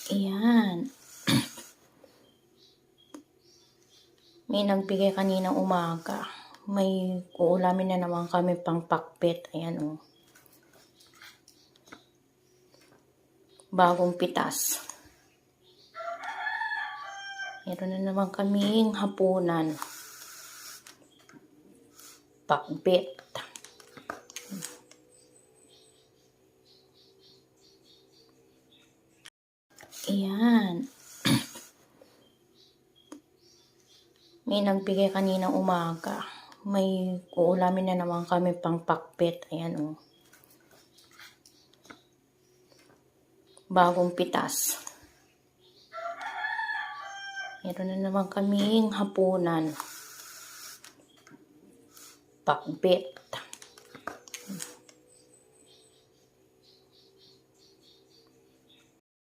Ayan. May nagbigay kaninang umaga. May uulamin na naman kami pang pakbet. Ayan o. Bagong pitas. Meron na naman kaming hapunan. Pakbet. Ayan. May nagbigay kaninang umaga. May uulamin na naman kami pang pakbet. Ayan o. Bagong pitas. Meron na naman kaming hapunan. Pakbet.